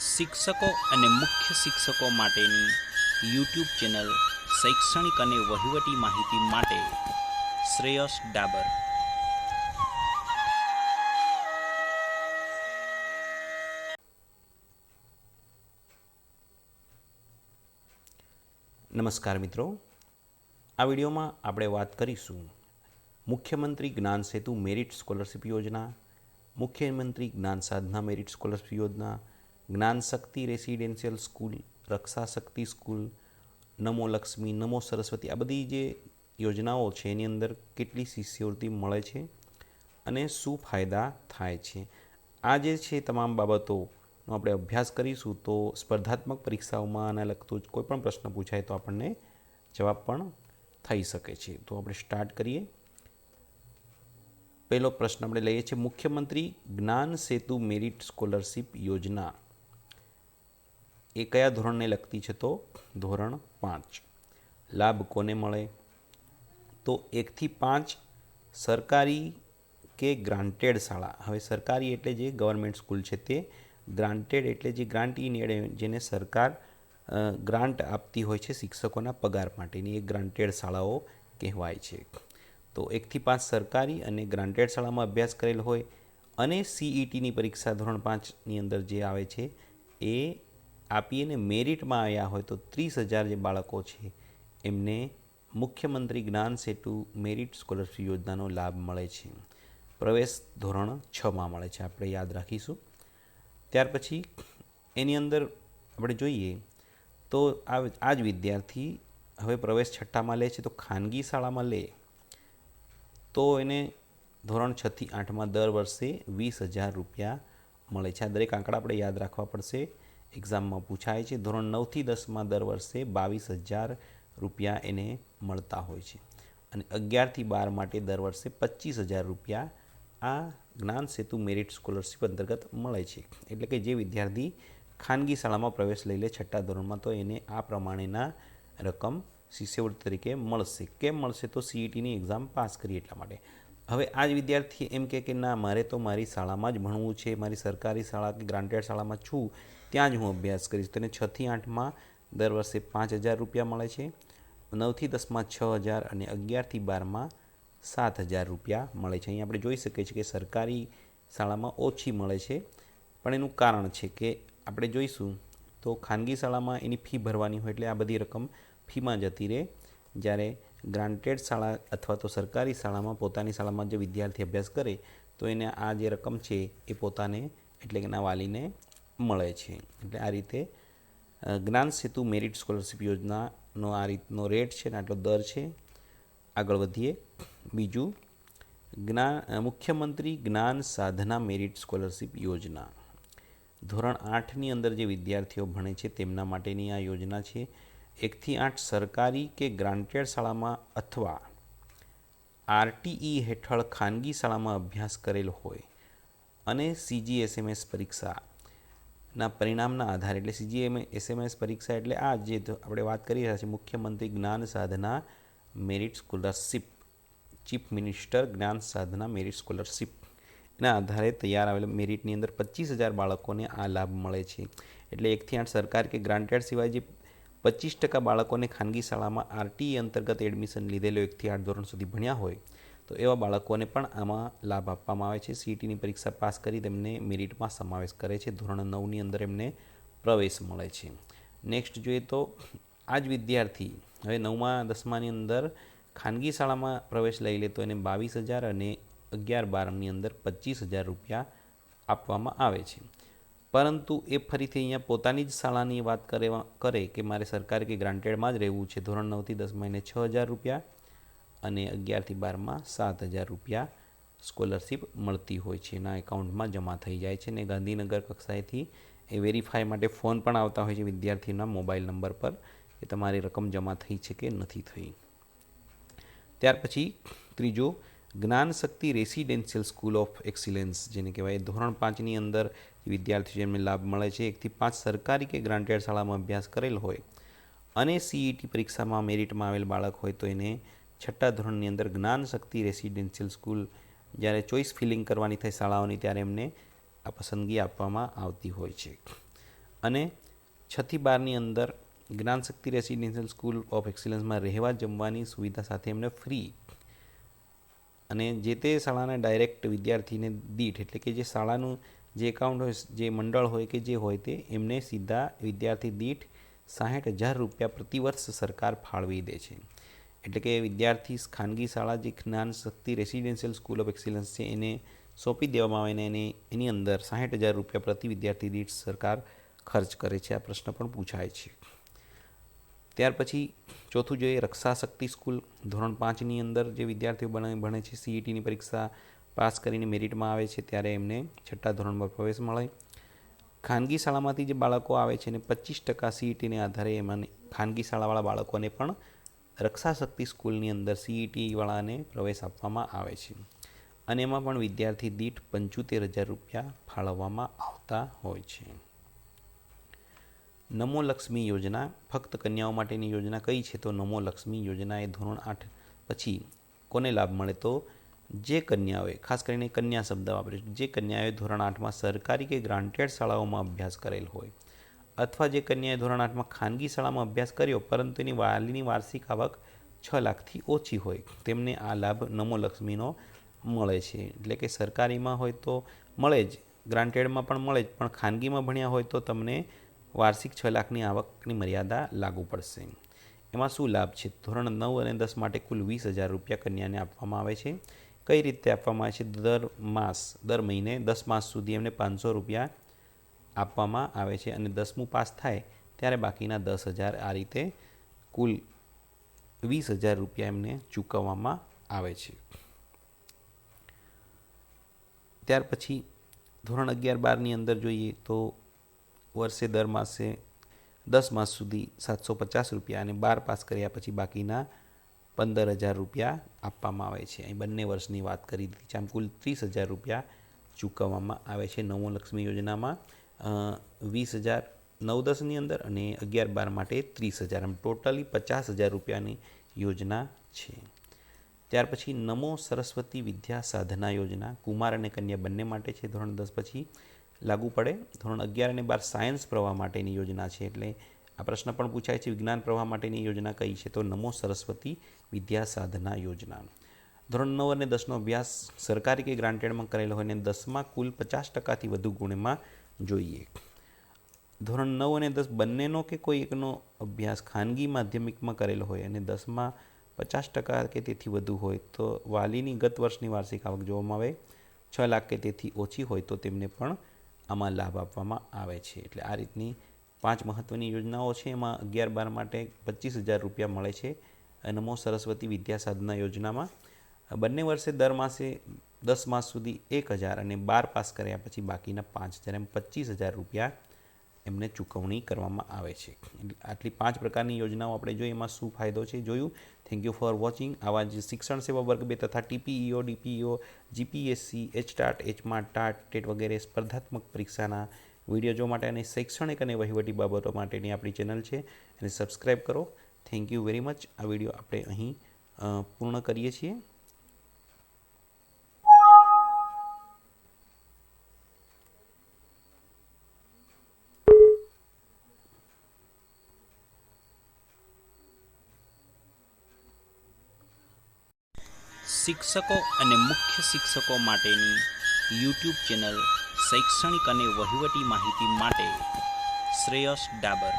શિક્ષકો અને મુખ્ય શિક્ષકો માટેની યુટ્યુબ ચેનલ શૈક્ષણિક અને વહીવટી માહિતી માટે શ્રેયસ ડાબર. નમસ્કાર મિત્રો, આ વિડીયોમાં આપણે વાત કરીશું મુખ્યમંત્રી જ્ઞાન સેતુ મેરિટ સ્કોલરશિપ યોજના, મુખ્યમંત્રી જ્ઞાન સાધના મેરિટ સ્કોલરશિપ યોજના, જ્ઞાન શક્તિ રેસિડેન્શિયલ સ્કૂલ, રક્ષા શક્તિ સ્કૂલ, નમો લક્ષ્મી, નમો સરસ્વતી, આ બધી જે યોજનાઓ છે એની અંદર કેટલી શિષ્યવૃત્તિ મળે છે અને શું ફાયદા થાય છે, આ જે છે તમામ બાબતોનો આપણે અભ્યાસ કરીશું. તો સ્પર્ધાત્મક પરીક્ષાઓમાં આને લગતો કોઈ પણ પ્રશ્ન પૂછાય તો આપણને જવાબ પણ થઈ શકે છે. તો આપણે સ્ટાર્ટ કરીએ. પહેલો પ્રશ્ન આપણે લઈએ છીએ, મુખ્યમંત્રી જ્ઞાન સેતુ મેરિટ સ્કોલરશિપ યોજના એ કયા ધોરણને લગતી છે? તો ધોરણ 5. લાભ કોને મળે? તો 1 થી 5 સરકારી કે ગ્રાન્ટેડ શાળા. હવે સરકારી એટલે જે ગવર્મેન્ટ સ્કૂલ છે તે, ગ્રાન્ટેડ એટલે જે ગ્રાન્ટ ઇન એડ જેને સરકાર ગ્રાન્ટ આપતી હોય છે શિક્ષકોના પગાર માટેની, એ ગ્રાન્ટેડ શાળાઓ કહેવાય છે. તો 1 થી 5 સરકારી અને ગ્રાન્ટેડ શાળામાં અભ્યાસ કરેલ હોય અને CETની પરીક્ષા ધોરણ 5ની અંદર જે આવે છે એ આપી અને મેરિટમાં આવ્યા હોય તો 30,000 જે બાળકો છે એમને મુખ્યમંત્રી જ્ઞાન સેતુ મેરિટ સ્કોલરશિપ યોજનાનો લાભ મળે છે. પ્રવેશ ધોરણ 6માં મળે છે, આપણે યાદ રાખીશું. ત્યાર પછી એની અંદર આપણે જોઈએ તો આ જ વિદ્યાર્થી હવે પ્રવેશ 6માં લે છે, તો ખાનગી શાળામાં લે તો એને ધોરણ 6 થી 8માં દર વર્ષે 20,000 રૂપિયા મળે છે. આ દરેક આંકડા આપણે યાદ રાખવા પડશે, એક્ઝામમાં પૂછાય છે. ધોરણ 9 થી 10માં દર વર્ષે 22,000 રૂપિયા એને મળતા હોય છે અને 11 થી 12 માટે દર વર્ષે 25,000 રૂપિયા આ જ્ઞાન સેતુ મેરિટ સ્કોલરશિપ અંતર્ગત મળે છે. એટલે કે જે વિદ્યાર્થી ખાનગી શાળામાં પ્રવેશ લઈ લે 6ઠ્ઠા ધોરણમાં તો એને આ પ્રમાણેના રકમ શિષ્યવૃત્તિ તરીકે મળશે. કેમ મળશે? તો CETની એક્ઝામ પાસ કરી એટલા માટે. હવે આ જ વિદ્યાર્થી એમ કે ના, મારે તો મારી શાળામાં જ ભણવું છે, મારી સરકારી શાળા કે ગ્રાન્ટેડ શાળામાં છું ત્યાં જ હું અભ્યાસ કરીશ, તેને 6 થી 8માં દર વર્ષે 5,000 રૂપિયા મળે છે, 9 થી 10માં 6,000 અને 11 થી 12માં 7,000 રૂપિયા મળે છે. અહીં આપણે જોઈ શકીએ છીએ કે સરકારી શાળામાં ઓછી મળે છે, પણ એનું કારણ છે કે આપણે જોઈશું તો ખાનગી શાળામાં એની ફી ભરવાની હોય એટલે આ બધી રકમ ફીમાં જતી રહે, જ્યારે ગ્રાન્ટેડ શાળા અથવા તો સરકારી શાળામાં પોતાની શાળામાં જે વિદ્યાર્થી અભ્યાસ કરે તો એને આ જે રકમ છે એ પોતાને એટલે કે એના વાલીને મળે છે. એટલે આ રીતે જ્ઞાન સેતુ મેરિટ સ્કોલરશિપ યોજનાનો આ રીતનો રેટ છે ને આટલો દર છે. આગળ વધીએ. બીજું, મુખ્યમંત્રી જ્ઞાન સાધના મેરિટ સ્કોલરશિપ યોજના. ધોરણ 8ની અંદર જે વિદ્યાર્થીઓ ભણે છે તેમના માટેની આ યોજના છે. 1 થી 8 સરકારી કે ગ્રાન્ટેડ શાળામાં અથવા RTE હેઠળ ખાનગી શાળામાં અભ્યાસ કરેલ હોય અને CGSMS પરીક્ષાના પરિણામના આધારે, એટલે CGSMS પરીક્ષા એટલે આ જે આપણે વાત કરી રહ્યા છીએ મુખ્યમંત્રી જ્ઞાન સાધના મેરિટ સ્કોલરશિપ, ચીફ મિનિસ્ટર જ્ઞાન સાધના મેરિટ સ્કોલરશિપ, એના આધારે તૈયાર આવેલા મેરિટની અંદર 25,000 બાળકોને આ લાભ મળે છે. એટલે 1 થી 8 સરકાર કે ગ્રાન્ટેડ સિવાય જે 25% બાળકોને ખાનગી શાળામાં RTE અંતર્ગત એડમિશન લીધેલો 1 થી 8 ધોરણ સુધી ભણ્યા હોય તો એવા બાળકોને પણ આમાં લાભ આપવામાં આવે છે. CETની પરીક્ષા પાસ કરી તેમને મેરિટમાં સમાવેશ કરે છે. ધોરણ 9ની અંદર એમને પ્રવેશ મળે છે. નેક્સ્ટ જોઈએ તો આ જ વિદ્યાર્થી હવે 9મા 10માની અંદર ખાનગી શાળામાં પ્રવેશ લઈ લે તો એને 22,000 અને 11-12ની અંદર 25,000 રૂપિયા આપવામાં આવે છે. પરંતુ એ ફરીથી અહીંયા પોતાની જ શાળાની વાત કરે કે મારે સરકારી કે ગ્રાન્ટેડમાં જ રહેવું છે, ધોરણ 9 થી 10માં એને 6,000 રૂપિયા અને 11 થી 12માં 7,000 રૂપિયા સ્કોલરશિપ મળતી હોય છે, એના એકાઉન્ટમાં જમા થઈ જાય છે. અને ગાંધીનગર કક્ષાએથી એ વેરીફાઈ માટે ફોન પણ આવતા હોય છે વિદ્યાર્થીના મોબાઈલ નંબર પર કે તમારી રકમ જમા થઈ છે કે નથી થઈ. ત્યાર પછી ત્રીજો, જ્ઞાન શક્તિ રેસિડેન્શિયલ સ્કૂલ ઓફ એક્સિલન્સ, જેને કહેવાય ધોરણ 5ની અંદર વિદ્યાર્થીઓ જેમને લાભ મળે છે. 1 થી 5 સરકારી કે ગ્રાન્ટેડ શાળામાં અભ્યાસ કરેલ હોય અને CET પરીક્ષામાં મેરિટમાં આવેલ બાળક હોય તો એને 6ઠ્ઠા ધોરણની અંદર જ્ઞાન શક્તિ રેસિડેન્શિયલ સ્કૂલ, જ્યારે ચોઇસ ફિલિંગ કરવાની થાય શાળાઓની ત્યારે એમને આ પસંદગી આપવામાં આવતી હોય છે. અને 6 થી 12ની અંદર જ્ઞાનશક્તિ રેસિડેન્શિયલ સ્કૂલ ઓફ એક્સિલન્સમાં રહેવા જમવાની સુવિધા સાથે એમને ફ્રી અને જે તે શાળાના ડાયરેક્ટ વિદ્યાર્થીને દીઠ એટલે કે જે શાળાનું જે એકાઉન્ટ હોય, જે મંડળ હોય કે જે હોય તે એમને સીધા વિદ્યાર્થી દીઠ 60,000 રૂપિયા પ્રતિવર્ષ સરકાર ફાળવી દે છે. એટલે કે વિદ્યાર્થી ખાનગી શાળા જે Gyanshakti residential school of excellence છે એને સોંપી દેવામાં આવે ને એની અંદર 60,000 રૂપિયા પ્રતિ વિદ્યાર્થી દીઠ સરકાર ખર્ચ કરે છે. આ પ્રશ્ન પણ પૂછાય છે. ત્યાર પછી ચોથું જોઈએ રક્ષાશક્તિ સ્કૂલ. ધોરણ 5ની અંદર જે વિદ્યાર્થીઓ ભણે છે, CETની પરીક્ષા પાસ કરીને મેરિટમાં આવે છે ત્યારે એમને 6ઠ્ઠા ધોરણમાં પ્રવેશ મળે. ખાનગી શાળામાંથી જે બાળકો આવે છે એને 25% CETને આધારે એમાં ખાનગી શાળાવાળા બાળકોને પણ રક્ષાશક્તિ સ્કૂલની અંદર CETવાળાને પ્રવેશ આપવામાં આવે છે અને એમાં પણ વિદ્યાર્થી દીઠ 75,000 રૂપિયા ફાળવવામાં આવતા હોય છે. નમો લક્ષ્મી યોજના ફક્ત કન્યાઓ માટેની યોજના કઈ છે? તો નમો લક્ષ્મી યોજના એ ધોરણ 8 પછી કોને લાભ મળે? તો જે કન્યાઓએ, ખાસ કરીને કન્યા શબ્દ વાપરે છે, જે કન્યાઓએ ધોરણ 8માં સરકારી કે ગ્રાન્ટેડ શાળાઓમાં અભ્યાસ કરેલ હોય અથવા જે કન્યાએ ધોરણ 8માં ખાનગી શાળામાં અભ્યાસ કર્યો પરંતુ એની વાલીની વાર્ષિક આવક 6 લાખથી ઓછી હોય તેમને આ લાભ નમો લક્ષ્મીનો મળે છે. એટલે કે સરકારીમાં હોય તો મળે જ, ગ્રાન્ટેડમાં પણ મળે જ, પણ ખાનગીમાં ભણ્યા હોય તો તમને વાર્ષિક 6 લાખની આવકની મર્યાદા લાગુ પડશે. એમાં શું લાભ છે? ધોરણ 9 અને 10 માટે કુલ 20,000 રૂપિયા કન્યાને આપવામાં આવે છે. કઈ રીતે આપવામાં આવે છે? દર મહિને 10 માસ સુધી એમને 500 રૂપિયા આપવામાં આવે છે અને 10મું પાસ થાય ત્યારે બાકીના 10,000 આ રીતે કુલ 20,000 રૂપિયા એમને ચૂકવવામાં આવે છે. ત્યાર પછી ધોરણ 11-12ની અંદર જોઈએ તો વર્ષે દર માસે 10 માસ સુધી 750 રૂપિયા અને 12 પાસ કર્યા પછી બાકીના 15,000 રૂપિયા આપવામાં આવે છે. અહીં બંને વર્ષની વાત કરી દીધી છે. આમ કુલ 30,000 રૂપિયા ચૂકવવામાં આવે છે નમો લક્ષ્મી યોજનામાં. 20,000 9-10ની અંદર અને 11-12 માટે 30,000, આમ ટોટલી 50,000 રૂપિયાની યોજના છે. ત્યાર પછી નમો સરસ્વતી વિદ્યા સાધના યોજના કુમાર અને કન્યા બંને માટે છે. ધોરણ 10 પછી લાગુ પડે. ધોરણ 11 અને 12 સાયન્સ પ્રવાહ માટેની યોજના છે. એટલે આ પ્રશ્ન પણ પૂછાય છે, વિજ્ઞાન પ્રવાહ માટેની યોજના કઈ છે? તો નમો સરસ્વતી વિદ્યા સાધના યોજના. ધોરણ 9 અને 10નો અભ્યાસ સરકારી કે ગ્રાન્ટેડમાં કરેલો હોય અને 10માં કુલ 50%થી વધુ ગુણમાં જોઈએ. ધોરણ 9 અને 10 બંનેનો કે કોઈ એકનો અભ્યાસ ખાનગી માધ્યમિકમાં કરેલો હોય અને 10માં 50% કે તેથી વધુ હોય તો વાલીની ગત વર્ષની વાર્ષિક આવક જોવામાં આવે 6 લાખ કે તેથી ઓછી હોય તો તેમને પણ આમાં લાભ આપવામાં આવે છે. એટલે આ રીતની 5 મહત્ત્વની યોજનાઓ છે. એમાં 11-12 માટે 25,000 રૂપિયા મળે છે નમો સરસ્વતી વિદ્યા સાધના યોજનામાં. બંને વર્ષે દર માસે 10 માસ સુધી 1,000 અને 12 પાસ કર્યા પછી બાકીના 5,000 એમ 25,000 રૂપિયા એમને ચૂકવણી કરવામાં આવે છે. આટલી 5 પ્રકારની યોજનાઓ આપણે જોઈએ એમાં શું ફાયદો છે જોયું. Thank you for watching. આવા જ શિક્ષણ સેવા વર્ગ 2 તથા TPEO, DPEO, GPSC, HTAT, HMAT, TAT, TET વગેરે સ્પર્ધાત્મક પરીક્ષાના વિડીયો જોવા માટે અને શૈક્ષણિક અને વહીવટી બાબતો માટેની આપણી ચેનલ છે એને સબસ્ક્રાઈબ કરો. Thank you very much. આ વિડીયો આપણે અહીં પૂર્ણ કરીએ છીએ. શિક્ષકો અને મુખ્ય શિક્ષકો માટેની YouTube ચેનલ શૈક્ષણિક અને વહીવટી માહિતી માટે શ્રેયસ ડાબર